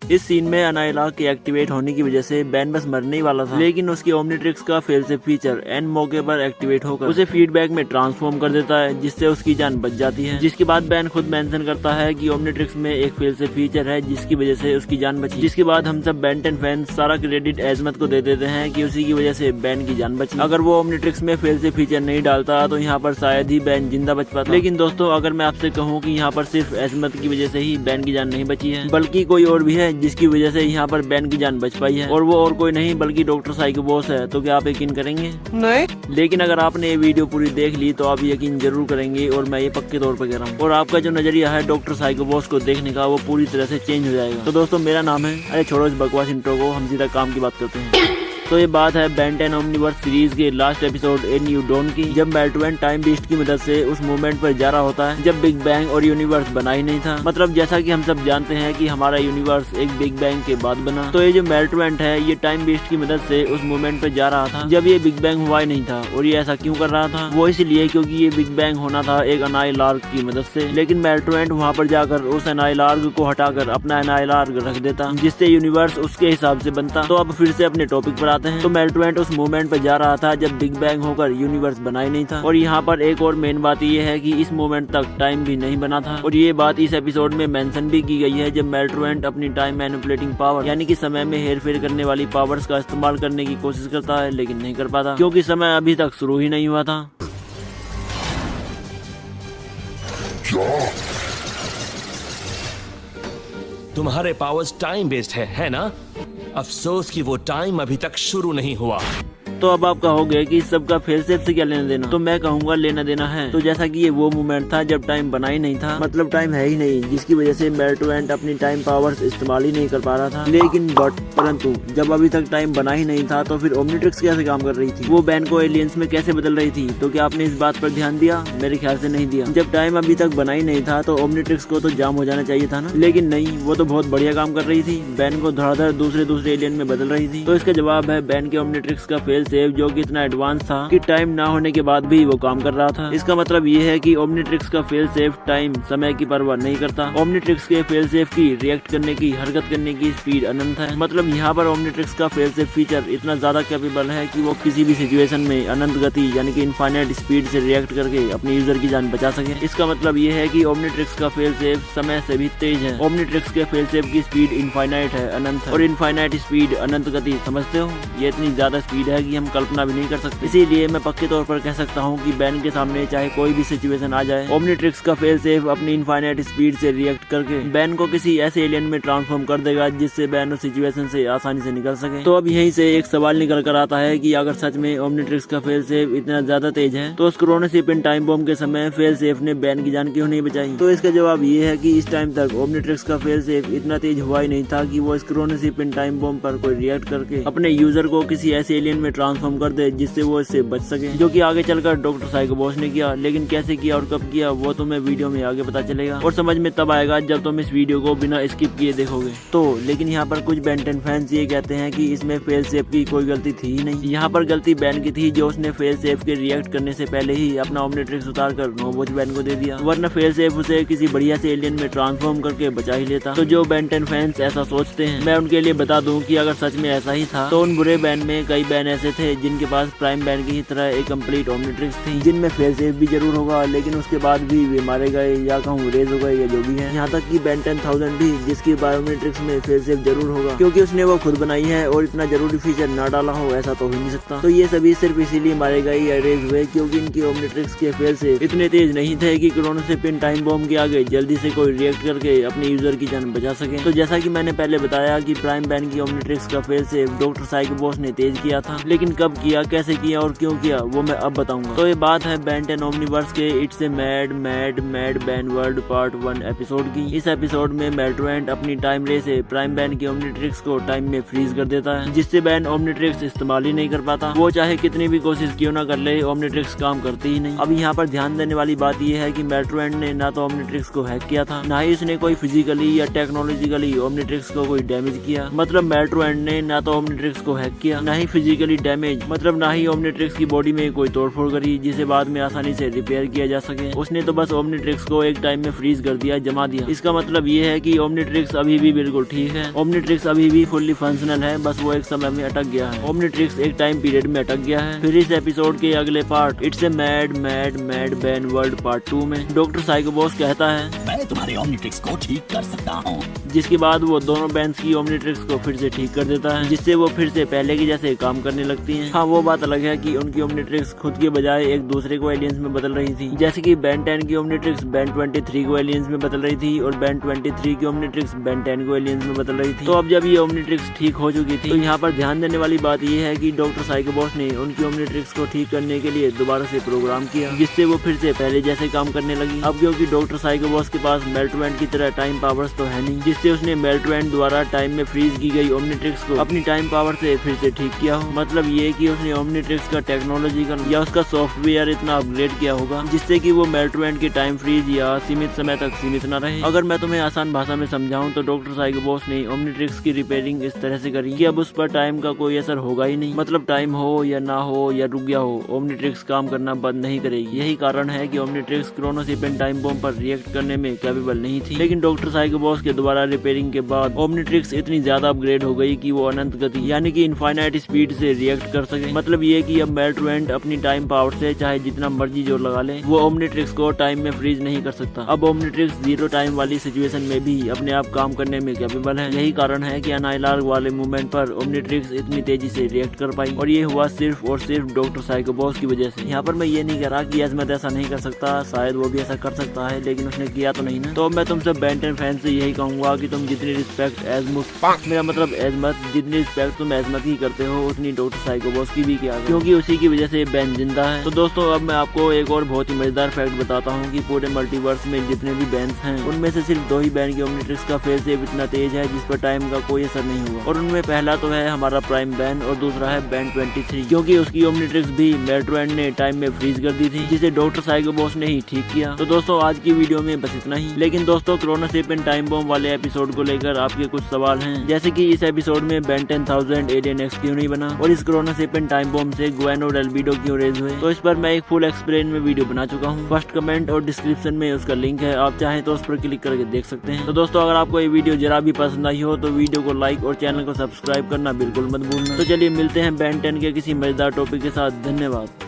इस सीन में अनाइलाक के एक्टिवेट होने की वजह से बैन बस मरने ही वाला था, लेकिन उसकी ओमनीट्रिक्स का फेल सेफ फीचर एन मौके पर एक्टिवेट होकर उसे फीडबैक में ट्रांसफॉर्म कर देता है, जिससे उसकी जान बच जाती है। जिसके बाद बैन खुद मेंशन करता है कि ओमनीट्रिक्स में एक फेल सेफ फीचर है जिसकी वजह से उसकी जान बची। जिसके बाद हम सब बेन 10 फैंस सारा क्रेडिट एजमत को दे देते हैं कि उसी की वजह से बैन की जान बची। अगर वो ओमनीट्रिक्स में फेल सेफ फीचर नहीं डालता तो यहाँ पर शायद ही बैन जिंदा बच पाता। लेकिन दोस्तों, अगर मैं आपसे कहूँ कि यहाँ पर सिर्फ एजमत की वजह से ही बैन की जान नहीं बची है, बल्कि कोई और भी है जिसकी वजह से यहाँ पर बैन की जान बच पाई है, और वो और कोई नहीं बल्कि डॉक्टर साइको बॉस है, तो क्या आप यकीन करेंगे? नहीं। लेकिन अगर आपने ये वीडियो पूरी देख ली तो आप यकीन जरूर करेंगे, और मैं ये पक्के तौर पर कह रहा हूँ। और आपका जो नजरिया है डॉक्टर साइको बॉस को देखने का वो पूरी तरह से चेंज हो जाएगा। तो दोस्तों, मेरा नाम है, अरे छोड़ो इस बकवास इंट्रो को, हम सीधा काम की बात करते हैं। तो ये बात है बेन 10 ओमनीवर्स सीरीज के last episode a new dawn की, जब मेल्टमैन टाइम बीस्ट की मदद से उस मोमेंट पर जा रहा होता है जब बिग बैंग और यूनिवर्स बना ही नहीं था। मतलब जैसा कि हम सब जानते हैं कि हमारा यूनिवर्स एक बिग बैंग के बाद बना, तो ये जो मेल्टमैन है ये टाइम बीस्ट की मदद से उस मोमेंट पर जा रहा था जब ये बिग बैंग हुआ ही नहीं था। और ये ऐसा क्यों कर रहा था? वो इसलिए क्योंकि ये बिग बैंग होना था एक अनाइलार्ग की मदद से, लेकिन मेल्टमैन वहाँ पर जाकर उस अनाइलार्ग को हटाकर अपना अनाइलार्ग रख देता, जिससे यूनिवर्स उसके हिसाब से बनता। तो अब फिर से अपने टॉपिक पर आते हैं। तो मेल्टमैन उस मोमेंट पर जा रहा था जब बिग बैंग होकर यूनिवर्स बना ही नहीं था। और यहाँ पर एक और मेन बात ये है कि इस मोमेंट तक टाइम भी नहीं बना था, और ये बात इस एपिसोड में मेंशन भी की गई है जब मेल्टमैन अपनी टाइम मैनिपुलेटिंग पावर यानी कि समय में हेर फेर करने वाली पावर्स का इस्तेमाल करने की कोशिश करता है, लेकिन नहीं कर पाता क्योंकि समय अभी तक शुरू ही नहीं हुआ था। तुम्हारे पावर्स टाइम बेस्ड है ना? अफसोस कि वो टाइम अभी तक शुरू नहीं हुआ। तो अब आप कहोगे कि इस सब का फेल सेफ से क्या लेना देना? तो मैं कहूँगा लेना देना है। तो जैसा कि ये वो मोमेंट था जब टाइम बना ही नहीं था, मतलब टाइम है ही नहीं, जिसकी वजह से मेल्टमैन अपनी टाइम पावर्स इस्तेमाल ही नहीं कर पा रहा था। लेकिन परंतु जब अभी तक टाइम बना ही नहीं था तो फिर ओमनीट्रिक्स कैसे काम कर रही थी? वो बैन को एलियंस में कैसे बदल रही थी? तो क्या आपने इस बात पर ध्यान दिया? मेरे ख्याल से नहीं दिया। जब टाइम अभी तक बना ही नहीं था तो ओमनीट्रिक्स को तो जाम हो जाना चाहिए था ना, लेकिन नहीं, वो तो बहुत बढ़िया काम कर रही थी, बैन को धड़ाधड़ दूसरे एलियन में बदल रही थी। तो इसका जवाब है बैन के ओमनीट्रिक्स का फेल सेफ, जो कि इतना एडवांस था कि टाइम ना होने के बाद भी वो काम कर रहा था। इसका मतलब ये है कि ओमनीट्रिक्स का फेल सेफ टाइम समय की परवाह नहीं करता। ओमनीट्रिक्स के फेल सेफ की रिएक्ट करने की, हरकत करने की स्पीड अनंत है। मतलब यहाँ पर ओमनीट्रिक्स का फेल सेफ फीचर इतना ज्यादा कैपेबल है कि वो किसी भी सिचुएशन में अनंत गति यानी कि इनफाइनाइट स्पीड से रिएक्ट करके अपने यूजर की जान बचा सके। इसका मतलब ये है कि ओमनीट्रिक्स का फेल सेफ समय से भी तेज है। ओमनीट्रिक्स के फेल सेफ की स्पीड इनफाइनाइट है, अनंत है, और इनफाइनाइट स्पीड अनंत गति, समझते हो? ये इतनी ज्यादा स्पीड है कि हम कल्पना भी नहीं कर सकते। इसीलिए मैं पक्के तौर पर कह सकता हूँ कि बैन के सामने चाहे कोई भी सिचुएशन आ जाए, ओमनीट्रिक्स का फेल सेफ अपनी इनफाइनाइट स्पीड से रिएक्ट करके बैन को किसी ऐसे एलियन में ट्रांसफॉर्म कर देगा जिससे बैन उस सिचुएशन से आसानी से निकल सके। तो अब यहीं से एक सवाल निकल कर आता है कि अगर सच में ओमनीट्रिक्स का फेल सेफ इतना ज्यादा तेज है तो उस क्रोनोशिप इन टाइम बॉम्ब के समय फेल सेफ ने बैन की जान क्यों नहीं बचाई? तो इसका जवाब ये है कि इस टाइम तक ओमनीट्रिक्स का फेल सेफ इतना तेज हुआ ही नहीं था कि वो इस क्रोनोशिप इन टाइम बॉम्ब पर कोई रिएक्ट करके अपने यूजर को किसी ऐसे एलियन में ट्रांसफॉर्म कर दे जिससे वो इससे बच सके, जो कि आगे चलकर डॉक्टर साइको बॉस ने किया। लेकिन कैसे किया और कब किया वो तुम्हें वीडियो में आगे पता चलेगा, और समझ में तब आएगा जब तुम इस वीडियो को बिना स्किप किए देखोगे। तो लेकिन यहाँ पर कुछ बेन 10 फैंस ये कहते हैं कि इसमें फेल सेफ की कोई गलती थी ही नहीं। यहाँ पर गलती बैन की थी जो उसने फेल सेफ के रिएक्ट करने से पहले ही अपना ओमनीट्रिक्स उतार कर नोवोच बैन को दे दिया, वरना फेल सेफ उसे किसी बढ़िया से एलियन में ट्रांसफॉर्म करके बचा ही लेता। तो जो बेन 10 फैंस ऐसा सोचते हैं, मैं उनके लिए बता दूं कि अगर सच में ऐसा ही था तो उन बुरे बैन में कई बैन ऐसे थे जिनके पास प्राइम बैन की तरह एक कंप्लीट ओमनीट्रिक्स थी, जिनमें फेल सेफ भी जरूर होगा लेकिन उसके बाद भी वे मारे गए या कहूँ रेज हो गए या जो भी है। यहाँ तक कि बेन 10,000 भी, जिसकी बायोमेट्रिक्स में फेल सेफ जरूर होगा क्योंकि उसने वो खुद बनाई है और इतना जरूरी फीचर ना डाला हो ऐसा तो हो नहीं सकता। तो ये सभी सिर्फ इसीलिए मारे गए या रेज हुए क्योंकि इनकी ओमनीट्रिक्स के फेल सेफ इतने तेज नहीं थे कि क्रोनोशिप इन टाइम बॉम्ब के आगे जल्दी से कोई रिएक्ट करके अपने यूजर की जान बचा सके। तो जैसा कि मैंने पहले बताया कि प्राइम बैन की ओमनीट्रिक्स का fail safe doctor psycho boss ने तेज किया था, लेकिन कब किया, कैसे किया और क्यों किया वो मैं अब बताऊंगा। तो ये बात है बेन 10 ओमनीवर्स के it's a mad mad mad ban world part 1 episode की। इस एपिसोड में मेल्टमैन अपनी टाइम रे से प्राइम बैन की ओमनीट्रिक्स को टाइम में फ्रीज कर देता है, जिससे बैन ओमनीट्रिक्स इस्तेमाल ही नहीं कर पाता। वो चाहे कितनी भी कोशिश क्यों ना कर ले, ओमनीट्रिक्स काम करती ही नहीं। अब यहाँ पर ध्यान देने वाली बात यह है कि मेल्टमैन ने ना तो ओमनीट्रिक्स को हैक किया था, ना ही उसने कोई फिजिकली या टेक्नोलॉजिकली ओमनीट्रिक्स को कोई डैमेज किया। मतलब मेल्टमैन ने ना तो ओमनीट्रिक्स को हैक किया, ना ही फिजिकली डैमेज, मतलब ना ही ओमनीट्रिक्स की बॉडी में कोई तोड़फोड़ करी जिसे बाद में आसानी से रिपेयर किया जा सके। उसने तो बस ओमनीट्रिक्स को एक टाइम में फ्रीज कर दिया, जमा दिया। इसका मतलब ये है कि ओमनीट्रिक्स अभी भी बिल्कुल ठीक है, ओमनीट्रिक्स अभी भी फुल्ली फंक्शनल है, बस वो एक समय में अटक गया है। ओमनीट्रिक्स एक टाइम पीरियड में अटक गया है। फिर इस एपिसोड के अगले part it's a mad mad mad ban world part 2 में डॉक्टर साइकोबॉस कहता है मैं तुम्हारे ओमनीट्रिक्स को ठीक कर सकता हूँ। जिसके बाद वो दोनों बैंड्स की ओमनीट्रिक्स को फिर से ठीक कर देता है, जिससे वो फिर से पहले की जैसे काम करने लगती हैं। हाँ, वो बात अलग है कि उनकी ओमनीट्रिक्स खुद के बजाय एक दूसरे को एलियंस में बदल रही थी, जैसे कि बैन 10 की ओमनीट्रिक्स बैन 23 को एलियंस में बदल रही थी और बैन 23 की ओमनीट्रिक्स बैन 10 को एलियंस में बदल रही थी। तो अब जब ये ओमनीट्रिक्स ठीक हो चुकी थी तो यहाँ पर ध्यान देने वाली बात ये है कि डॉक्टर साइकोबॉस ने उनकी ओमनीट्रिक्स को ठीक करने के लिए दोबारा से प्रोग्राम किया, जिससे वो फिर से पहले जैसे काम करने लगी। अब क्योंकि डॉक्टर साइकोबॉस के पास मेल्टवेंट की तरह टाइम पावर्स तो है नहीं, जिससे उसने मेल्टवेंट द्वारा टाइम में फ्रीज की गई ओमनीट्रिक्स को अपनी टाइम पावर से फिर से ठीक किया हो। मतलब ये कि उसने ओमनीट्रिक्स का टेक्नोलॉजिकल या उसका सॉफ्टवेयर इतना अपग्रेड किया होगा जिससे कि वो मेल्टवेंट की टाइम फ्रीज या सीमित समय तक सीमित न रहे। अगर मैं तुम्हें आसान भाषा में समझाऊं तो डॉक्टर साइकोबॉस ने ओमनीट्रिक्स की रिपेयरिंग इस तरह से करी कि अब उस पर टाइम का कोई असर होगा ही नहीं, मतलब टाइम हो या ना हो या रुक गया हो, ओमनीट्रिक्स काम करना बंद नहीं करेगी। यही कारण है कि ओमनीट्रिक्स क्रोनोसिपिन टाइम बॉम्ब पर रिएक्ट करने में कैपेबल नहीं थी। लेकिन डॉक्टर साइकोबॉस के दोबारा रिपेयरिंग के बाद ओमनीट्रिक्स इतनी ज्यादा अपग्रेड हो गई कि वो अनंत गति यानी कि इनफाइनाइट स्पीड से रिएक्ट कर सके। मतलब ये कि अब मेल्टवेंट अपनी टाइम पावर से चाहे जितना मर्जी जोर लगा ले, वो ओमनीट्रिक्स को टाइम में फ्रीज नहीं कर सकता। अब ओमनीट्रिक्स जीरो टाइम वाली सिचुएशन में भी अपने आप काम करने में कैपेबल है। यही कारण है कि अनाइलार्ग वाले मूवमेंट पर ओमनीट्रिक्स इतनी तेजी से रिएक्ट कर पाई, और ये हुआ सिर्फ और सिर्फ डॉक्टर साइकोबॉस की वजह से। यहाँ पर मैं ये नहीं कह रहा कि अजमत ऐसा नहीं कर सकता, शायद वो भी ऐसा कर सकता है, लेकिन उसने किया तो नहीं ना। तो मैं तुमसे बैन 10 फैन से यही कहूंगा कि तुम जितनी रिस्पेक्ट मेरा मतलब एजमत जितनी रिस्पेक्ट तुम एजमत की करते हो उतनी डॉक्टर साइकोबॉस की भी किया, क्योंकि उसी की वजह से बैन जिंदा है। तो दोस्तों अब मैं आपको एक और बहुत ही मजेदार फैक्ट बताता हूँ कि पूरे मल्टीवर्स में जितने भी बैंस हैं उनमें से सिर्फ 2 ही बैंड की ओमनीट्रिक्स का फेज सेव इतना तेज है जिस पर टाइम का कोई असर नहीं हुआ, और उनमें पहला तो है हमारा प्राइम बैन और दूसरा है बैन 23, क्योंकि उसकी ओमनीट्रिक्स भी मेल्टवेंट ने टाइम में फ्रीज कर दी थी, जिसे डॉक्टर साइकोबॉस ने ही ठीक किया। तो दोस्तों आज की वीडियो में बस इतना ही। लेकिन दोस्तों क्रोनोसिपिन टाइम बॉम्ब वाले एपिसोड को लेकर आपके कुछ सवाल हैं, जैसे कि इस एपिसोड में बैन 10,000 एलियन एक्स क्यों नहीं बना, और इस क्रोनोसिपिन टाइम बॉम्ब से ग्वेन और एल्बिडो क्यों रेज हुए। तो इस पर मैं एक फुल एक्सप्लेन में वीडियो बना चुका हूँ, फर्स्ट कमेंट और डिस्क्रिप्शन में उसका लिंक है, आप चाहें तो उस पर क्लिक करके देख सकते हैं। तो दोस्तों अगर आपको ये वीडियो जरा भी पसंद आई हो तो वीडियो को लाइक और चैनल को सब्सक्राइब करना बिल्कुल मत भूलना। तो चलिए मिलते हैं बैन 10 के किसी मजेदार टॉपिक के साथ। धन्यवाद।